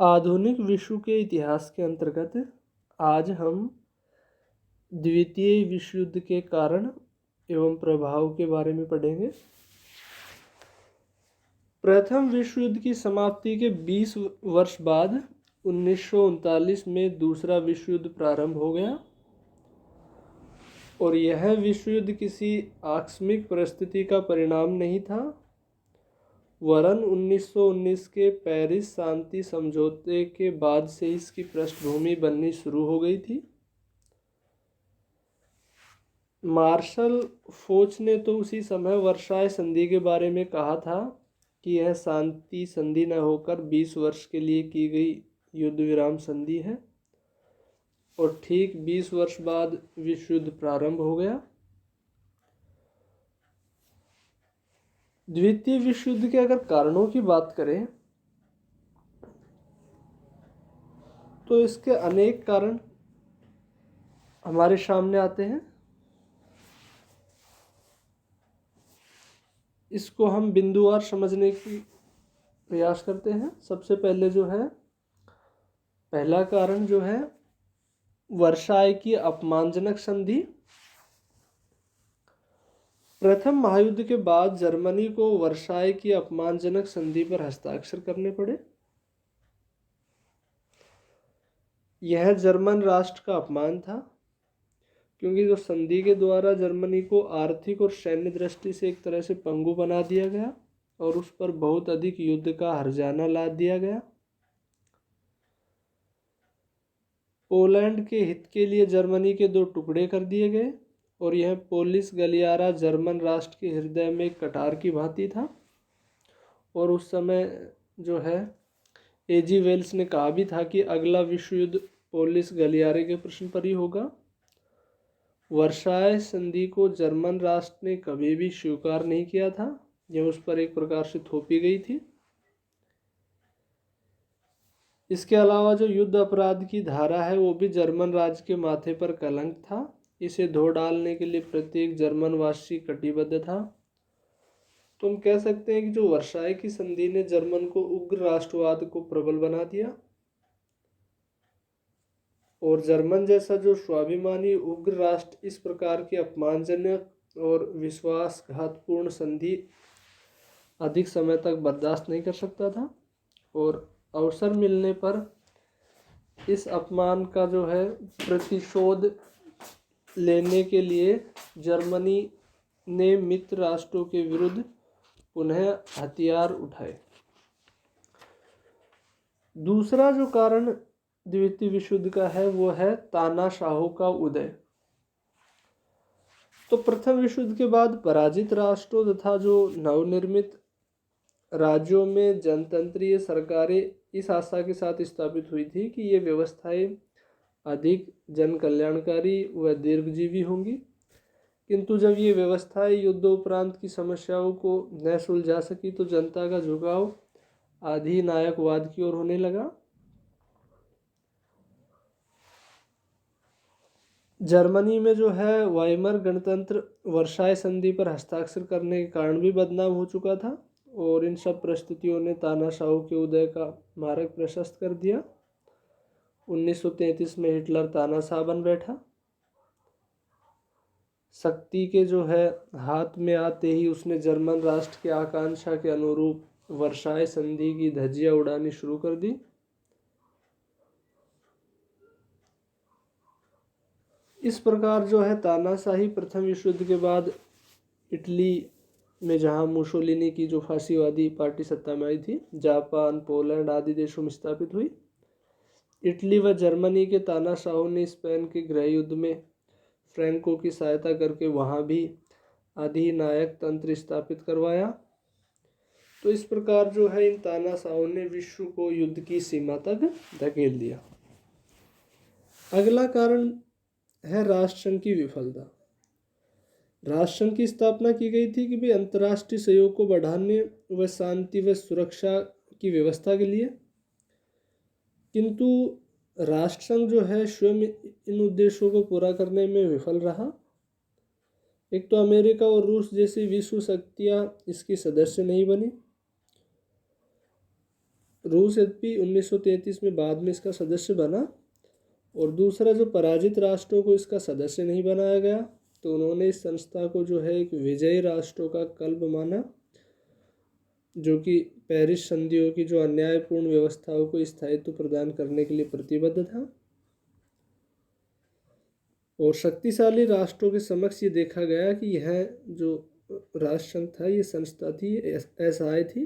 आधुनिक विश्व के इतिहास के अंतर्गत आज हम द्वितीय विश्व युद्ध के कारण एवं प्रभाव के बारे में पढ़ेंगे। प्रथम विश्व युद्ध की समाप्ति के 20 वर्ष बाद 1939 में दूसरा विश्व युद्ध प्रारंभ हो गया और यह विश्व युद्ध किसी आकस्मिक परिस्थिति का परिणाम नहीं था, वरन 1919 के पेरिस शांति समझौते के बाद से इसकी पृष्ठभूमि बननी शुरू हो गई थी। मार्शल फोच ने तो उसी समय वर्साय संधि के बारे में कहा था कि यह शांति संधि न होकर 20 वर्ष के लिए की गई युद्ध विराम संधि है, और ठीक 20 वर्ष बाद विश्व युद्ध प्रारंभ हो गया। द्वितीय विश्व युद्ध के अगर कारणों की बात करें तो इसके अनेक कारण हमारे सामने आते हैं। इसको हम बिंदुवार समझने की प्रयास करते हैं। सबसे पहले जो है, पहला कारण जो है वर्साय की अपमानजनक संधि। प्रथम महायुद्ध के बाद जर्मनी को वर्साय की अपमानजनक संधि पर हस्ताक्षर करने पड़े। यह जर्मन राष्ट्र का अपमान था, क्योंकि जो संधि के द्वारा जर्मनी को आर्थिक और सैन्य दृष्टि से एक तरह से पंगु बना दिया गया और उस पर बहुत अधिक युद्ध का हर्जाना लाद दिया गया। पोलैंड के हित के लिए जर्मनी के दो टुकड़े कर दिए गए और यह पोलिश गलियारा जर्मन राष्ट्र के हृदय में एक कटार की भांति था। और उस समय जो है एजी वेल्स ने कहा भी था कि अगला विश्व युद्ध पोलिश गलियारे के प्रश्न पर ही होगा। वर्साय संधि को जर्मन राष्ट्र ने कभी भी स्वीकार नहीं किया था, यह उस पर एक प्रकार से थोपी गई थी। इसके अलावा जो युद्ध अपराध की धारा है वो भी जर्मन राज्य के माथे पर कलंक था। इसे धो डालने के लिए प्रत्येक जर्मन वासी कटिबद्ध था। तो हम कह सकते हैं कि जो वर्साय की संधि ने जर्मन को उग्र राष्ट्रवाद को प्रबल बना दिया, और जर्मन जैसा जो स्वाभिमानी उग्र राष्ट्र इस प्रकार की अपमानजनक और विश्वासघातपूर्ण संधि अधिक समय तक बर्दाश्त नहीं कर सकता था, और अवसर मिलने पर इस अपमान का जो है प्रतिशोध लेने के लिए जर्मनी ने मित्र राष्ट्रों के विरुद्ध पुनः हथियार उठाए। दूसरा जो कारण द्वितीय विश्व युद्ध का है वो है तानाशाहों का उदय। तो प्रथम विश्व युद्ध के बाद पराजित राष्ट्रों तथा जो नवनिर्मित राज्यों में जनतंत्रीय सरकारें इस आशा के साथ स्थापित हुई थी कि ये व्यवस्थाएं अधिक जन कल्याणकारी व दीर्घजीवी होंगी, किंतु जब ये व्यवस्थाएं युद्धोपरांत की समस्याओं को न सुलझा सकी तो जनता का झुकाव अधिनायकवाद की ओर होने लगा। जर्मनी में जो है वाइमर गणतंत्र वर्साय संधि पर हस्ताक्षर करने के कारण भी बदनाम हो चुका था, और इन सब परिस्थितियों ने तानाशाहों के उदय का मार्ग प्रशस्त कर दिया। 1933 में हिटलर तानाशाह बन बैठा। शक्ति के जो है हाथ में आते ही उसने जर्मन राष्ट्र की आकांक्षा के अनुरूप वर्साय संधि की धज्जियां उड़ानी शुरू कर दी। इस प्रकार जो है तानाशाही प्रथम विश्व युद्ध के बाद इटली में जहां मुसोलिनी की जो फांसीवादी पार्टी सत्ता में आई थी, जापान, पोलैंड आदि देशों में स्थापित हुई। इटली व जर्मनी के तानाशाहों ने स्पेन के गृह युद्ध में फ्रैंको की सहायता करके वहां भी अधिनायक तंत्र स्थापित करवाया। तो इस प्रकार जो है इन तानाशाहों ने विश्व को युद्ध की सीमा तक धकेल दिया। अगला कारण है राष्ट्रसंघ की विफलता। राष्ट्रसंघ की स्थापना की गई थी कि भाई अंतर्राष्ट्रीय सहयोग को बढ़ाने व शांति व सुरक्षा की व्यवस्था के लिए, किंतु राष्ट्रसंघ जो है स्वयं इन उद्देश्यों को पूरा करने में विफल रहा। एक तो अमेरिका और रूस जैसी विश्व शक्तियां इसकी सदस्य नहीं बनी, रूस यद्यपि 1933 में बाद में इसका सदस्य बना, और दूसरा जो पराजित राष्ट्रों को इसका सदस्य नहीं बनाया गया, तो उन्होंने इस संस्था को जो है एक विजयी राष्ट्रों का क्लब माना, जो कि पेरिस संधियों की जो अन्यायपूर्ण व्यवस्थाओं को स्थायित्व प्रदान करने के लिए प्रतिबद्ध था। और शक्तिशाली राष्ट्रों के समक्ष ये देखा गया कि यह जो राष्ट्र संघ था, ये संस्था थी, असहाय थी,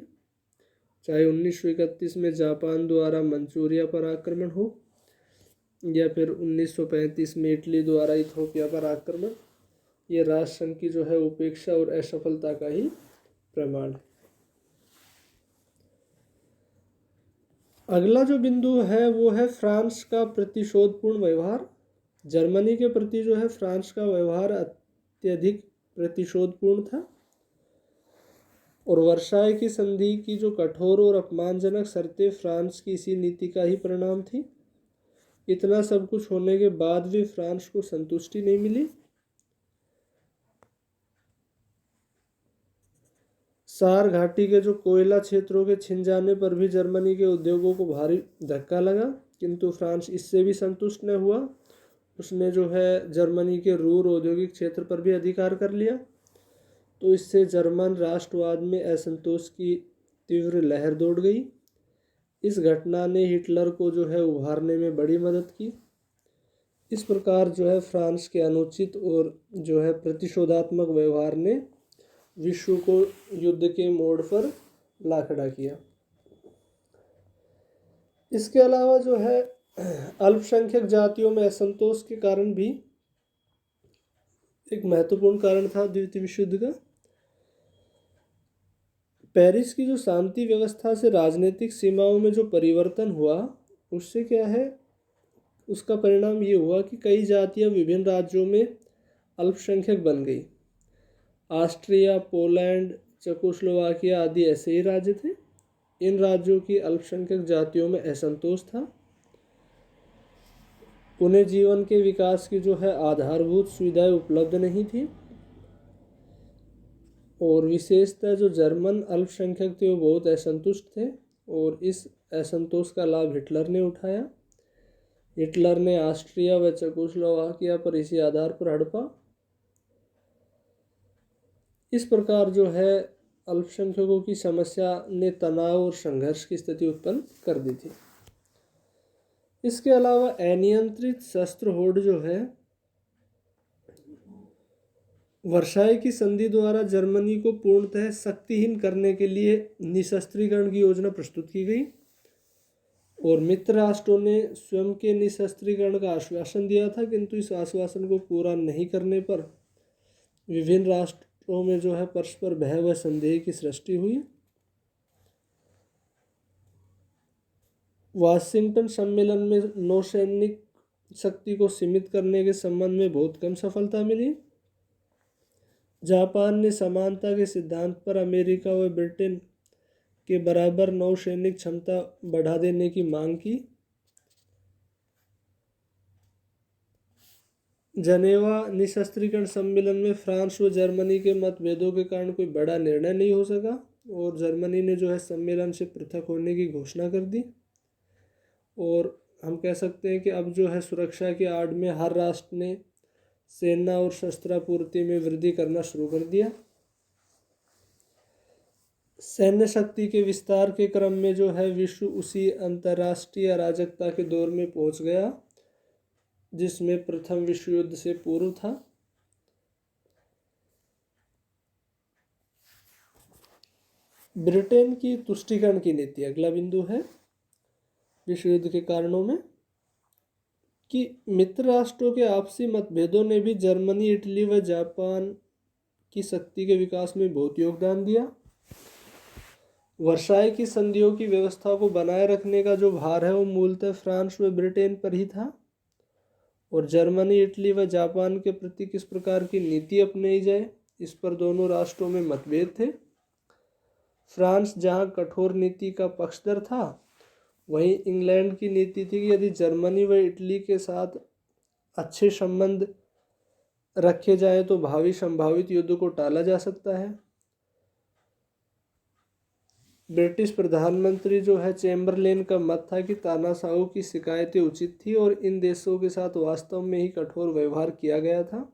चाहे 1931 में जापान द्वारा मंचूरिया पर आक्रमण हो या फिर 1935 में इटली द्वारा इथोपिया पर आक्रमण, ये राष्ट्र संघ की जो है उपेक्षा और असफलता का ही प्रमाण है। अगला जो बिंदु है वो है फ्रांस का प्रतिशोधपूर्ण व्यवहार। जर्मनी के प्रति जो है फ्रांस का व्यवहार अत्यधिक प्रतिशोधपूर्ण था, और वर्साय की संधि की जो कठोर और अपमानजनक शर्तें फ्रांस की इसी नीति का ही परिणाम थी। इतना सब कुछ होने के बाद भी फ्रांस को संतुष्टि नहीं मिली। सार घाटी के जो कोयला क्षेत्रों के छिन जाने पर भी जर्मनी के उद्योगों को भारी धक्का लगा, किंतु फ्रांस इससे भी संतुष्ट न हुआ। उसने जो है जर्मनी के रूर औद्योगिक क्षेत्र पर भी अधिकार कर लिया। तो इससे जर्मन राष्ट्रवाद में असंतोष की तीव्र लहर दौड़ गई। इस घटना ने हिटलर को जो है उभारने में बड़ी मदद की। इस प्रकार जो है फ्रांस के अनुचित और जो है प्रतिशोधात्मक व्यवहार ने विश्व को युद्ध के मोड़ पर ला खड़ा किया। इसके अलावा जो है अल्पसंख्यक जातियों में असंतोष के कारण भी एक महत्वपूर्ण कारण था द्वितीय विश्व युद्ध का। पेरिस की जो शांति व्यवस्था से राजनीतिक सीमाओं में जो परिवर्तन हुआ, उससे क्या है, उसका परिणाम ये हुआ कि कई जातियां विभिन्न राज्यों में अल्पसंख्यक बन गई। ऑस्ट्रिया, पोलैंड, चेकोस्लोवाकिया आदि ऐसे ही राज्य थे। इन राज्यों की अल्पसंख्यक जातियों में असंतोष था। उन्हें जीवन के विकास की जो है आधारभूत सुविधाएं उपलब्ध नहीं थी, और विशेषतः जो जर्मन अल्पसंख्यक थे वो बहुत असंतुष्ट थे, और इस असंतोष का लाभ हिटलर ने उठाया। हिटलर ने ऑस्ट्रिया व चेकोस्लोवाकिया पर इसी आधार पर हड़पा। इस प्रकार जो है अल्पसंख्यकों की समस्या ने तनाव और संघर्ष की स्थिति उत्पन्न कर दी थी। इसके अलावा अनियंत्रित शस्त्र होड़ जो है, वर्साय की संधि द्वारा जर्मनी को पूर्णतः शक्तिहीन करने के लिए निशस्त्रीकरण की योजना प्रस्तुत की गई, और मित्र राष्ट्रों ने स्वयं के निशस्त्रीकरण का आश्वासन दिया था, किंतु इस आश्वासन को पूरा नहीं करने पर विभिन्न राष्ट्रों में जो है परस्पर भय व संदेह की सृष्टि हुई। वाशिंगटन सम्मेलन में नौसैनिक शक्ति को सीमित करने के संबंध में बहुत कम सफलता मिली। जापान ने समानता के सिद्धांत पर अमेरिका व ब्रिटेन के बराबर नौसैनिक क्षमता बढ़ा देने की मांग की। जनेवा निशस्त्रीकरण सम्मेलन में फ्रांस व जर्मनी के मतभेदों के कारण कोई बड़ा निर्णय नहीं हो सका, और जर्मनी ने जो है सम्मेलन से पृथक होने की घोषणा कर दी। और हम कह सकते हैं कि अब जो है सुरक्षा की आड़ में हर राष्ट्र ने सेना और शस्त्रापूर्ति में वृद्धि करना शुरू कर दिया। सैन्य शक्ति के विस्तार के क्रम में जो है विश्व उसी अंतर्राष्ट्रीय अराजकता के दौर में पहुंच गया जिसमें प्रथम विश्व युद्ध से पूर्व था। ब्रिटेन की तुष्टीकरण की नीति अगला बिंदु है विश्व युद्ध के कारणों में, कि मित्र राष्ट्रों के आपसी मतभेदों ने भी जर्मनी, इटली व जापान की शक्ति के विकास में बहुत योगदान दिया। वर्साय की संधियों की व्यवस्था को बनाए रखने का जो भार है वो मूलतः फ्रांस व ब्रिटेन पर ही था, और जर्मनी, इटली व जापान के प्रति किस प्रकार की नीति अपनाई जाए इस पर दोनों राष्ट्रों में मतभेद थे। फ्रांस जहां कठोर नीति का पक्षधर था, वहीं इंग्लैंड की नीति थी कि यदि जर्मनी व इटली के साथ अच्छे संबंध रखे जाएं तो भावी संभावित युद्ध को टाला जा सकता है। ब्रिटिश प्रधानमंत्री जो है चैम्बरलेन का मत था कि तानाशाहों की शिकायतें उचित थी और इन देशों के साथ वास्तव में ही कठोर व्यवहार किया गया था।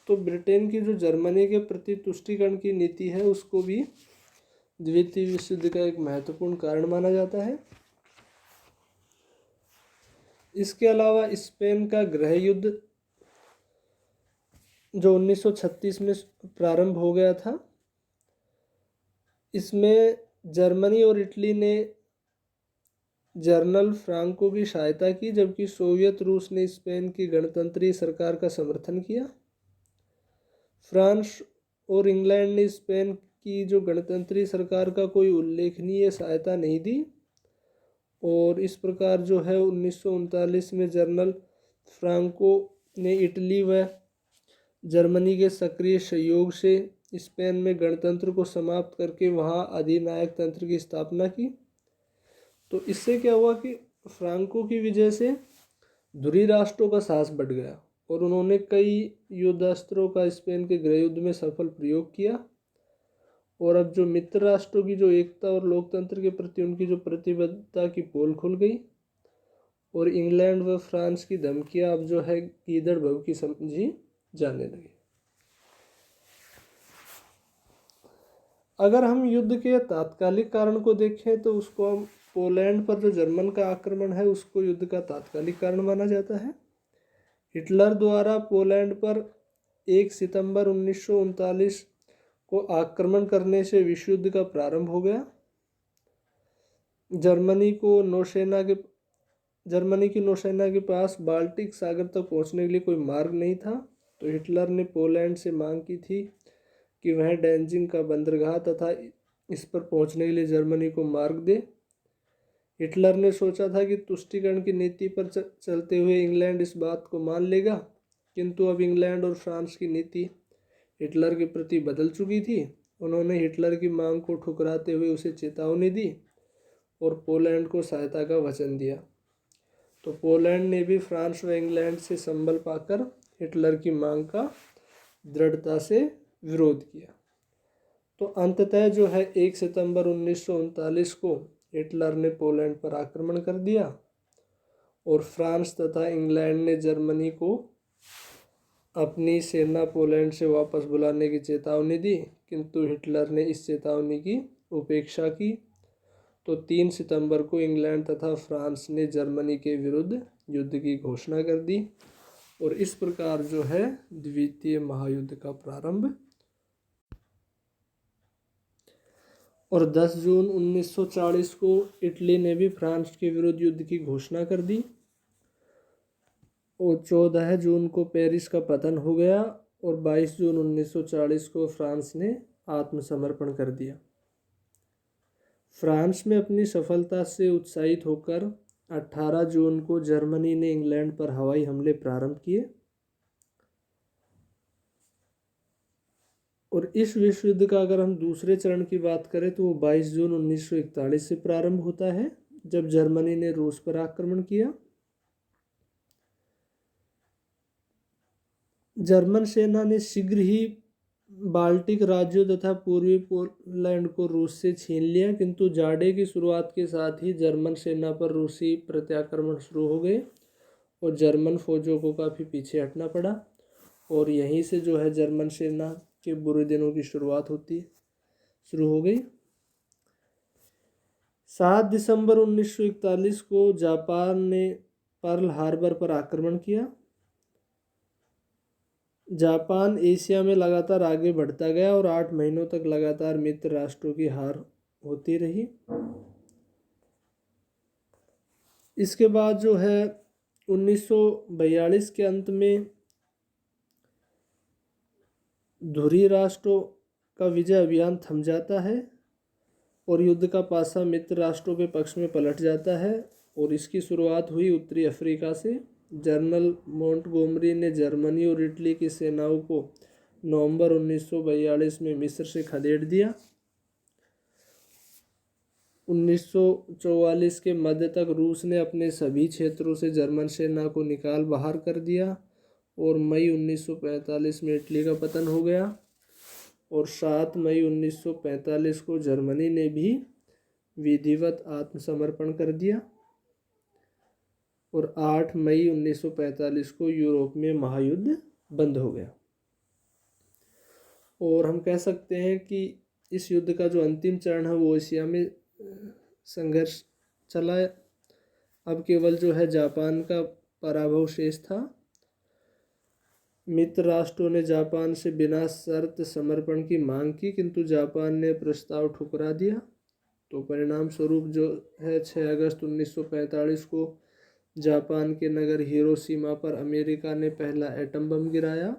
तो ब्रिटेन की जो जर्मनी के प्रति तुष्टीकरण की नीति है उसको भी द्वितीय विश्व युद्ध का एक महत्वपूर्ण कारण माना जाता है। इसके अलावा स्पेन का गृह युद्ध जो 1936 में प्रारंभ हो गया था, इसमें जर्मनी और इटली ने जनरल फ्रांको की सहायता की, जबकि सोवियत रूस ने स्पेन की गणतंत्रीय सरकार का समर्थन किया। फ्रांस और इंग्लैंड ने स्पेन की जो गणतंत्रीय सरकार का कोई उल्लेखनीय सहायता नहीं दी और इस प्रकार जो है 1939 में जनरल फ्रांको ने इटली व जर्मनी के सक्रिय सहयोग से स्पेन में गणतंत्र को समाप्त करके वहाँ अधिनायक तंत्र की स्थापना की। तो इससे क्या हुआ कि फ्रांको की वजह से धुरी राष्ट्रों का साहस बढ़ गया और उन्होंने कई युद्धास्त्रों का स्पेन के गृह युद्ध में सफल प्रयोग किया और अब जो मित्र राष्ट्रों की जो एकता और लोकतंत्र के प्रति उनकी जो प्रतिबद्धता की पोल खुल गई और इंग्लैंड व फ्रांस की धमकियां अब जो है ईदड़ भव की समझी जाने लगी। अगर हम युद्ध के तात्कालिक कारण को देखें तो उसको हम पोलैंड पर जो जर्मन का आक्रमण है उसको युद्ध का तात्कालिक कारण माना जाता है। हिटलर द्वारा पोलैंड पर 1 सितंबर 1939 को आक्रमण करने से विश्व युद्ध का प्रारंभ हो गया। जर्मनी की नौसेना के पास बाल्टिक सागर तक पहुंचने के लिए कोई मार्ग नहीं था, तो हिटलर ने पोलैंड से मांग की थी कि वह डैनजिंग का बंदरगाह तथा इस पर पहुंचने के लिए जर्मनी को मार्ग दे। हिटलर ने सोचा था कि तुष्टीकरण की नीति पर चलते हुए इंग्लैंड इस बात को मान लेगा, किंतु अब इंग्लैंड और फ्रांस की नीति हिटलर के प्रति बदल चुकी थी। उन्होंने हिटलर की मांग को ठुकराते हुए उसे चेतावनी दी और पोलैंड को सहायता का वचन दिया। तो पोलैंड ने भी फ्रांस व इंग्लैंड से संबल पाकर हिटलर की मांग का दृढ़ता से विरोध किया। तो अंततः जो है 1 सितंबर 1939 को हिटलर ने पोलैंड पर आक्रमण कर दिया और फ्रांस तथा इंग्लैंड ने जर्मनी को अपनी सेना पोलैंड से वापस बुलाने की चेतावनी दी, किंतु हिटलर ने इस चेतावनी की उपेक्षा की। तो 3 सितंबर को इंग्लैंड तथा फ्रांस ने जर्मनी के विरुद्ध युद्ध की घोषणा कर दी और इस प्रकार जो है द्वितीय महायुद्ध का प्रारंभ। और 10 जून 1940 को इटली ने भी फ्रांस के विरुद्ध युद्ध की घोषणा कर दी और 14 जून को पेरिस का पतन हो गया और 22 जून 1940 को फ्रांस ने आत्मसमर्पण कर दिया। फ्रांस में अपनी सफलता से उत्साहित होकर 18 जून को जर्मनी ने इंग्लैंड पर हवाई हमले प्रारंभ किए और इस विश्व युद्ध का अगर हम दूसरे चरण की बात करें तो वो 22 जून 1941 से प्रारंभ होता है, जब जर्मनी ने रूस पर आक्रमण किया। जर्मन सेना ने शीघ्र ही बाल्टिक राज्यों तथा पूर्वी पोलैंड को रूस से छीन लिया, किंतु जाड़े की शुरुआत के साथ ही जर्मन सेना पर रूसी प्रत्याक्रमण शुरू हो गए और जर्मन फौजों को काफ़ी पीछे हटना पड़ा और यहीं से जो है जर्मन सेना के बुरे दिनों की शुरू हो गई। 7 दिसंबर 1941 को जापान ने पर्ल हार्बर पर आक्रमण किया। जापान एशिया में लगातार आगे बढ़ता गया और 8 महीनों तक लगातार मित्र राष्ट्रों की हार होती रही। इसके बाद जो है 1942 के अंत में धुरी राष्ट्रों का विजय अभियान थम जाता है और युद्ध का पासा मित्र राष्ट्रों के पक्ष में पलट जाता है और इसकी शुरुआत हुई उत्तरी अफ्रीका से। जनरल मोंटगोमरी ने जर्मनी और इटली की सेनाओं को नवंबर 1942 में मिस्र से खदेड़ दिया। 1944 के मध्य तक रूस ने अपने सभी क्षेत्रों से जर्मन सेना को निकाल बाहर कर दिया और मई 1945 में इटली का पतन हो गया और 7 मई 1945 को जर्मनी ने भी विधिवत आत्मसमर्पण कर दिया और 8 मई 1945 को यूरोप में महायुद्ध बंद हो गया। और हम कह सकते हैं कि इस युद्ध का जो अंतिम चरण है वो एशिया में संघर्ष चला। अब केवल जो है जापान का पराभव शेष था। मित्र राष्ट्रों ने जापान से बिना शर्त समर्पण की मांग की, किंतु जापान ने प्रस्ताव ठुकरा दिया। तो परिणाम स्वरूप जो है 6 अगस्त 1945 को जापान के नगर हिरोशिमा पर अमेरिका ने पहला एटम बम गिराया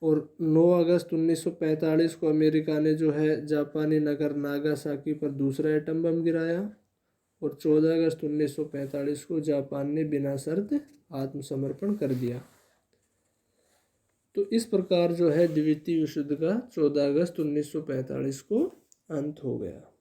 और 9 अगस्त 1945 को अमेरिका ने जो है जापानी नगर नागासाकी पर दूसरा एटम बम गिराया और 14 अगस्त 1945 को जापान ने बिना शर्त आत्मसमर्पण कर दिया। तो इस प्रकार जो है द्वितीय विश्व युद्ध का 14 अगस्त 1945 को अंत हो गया।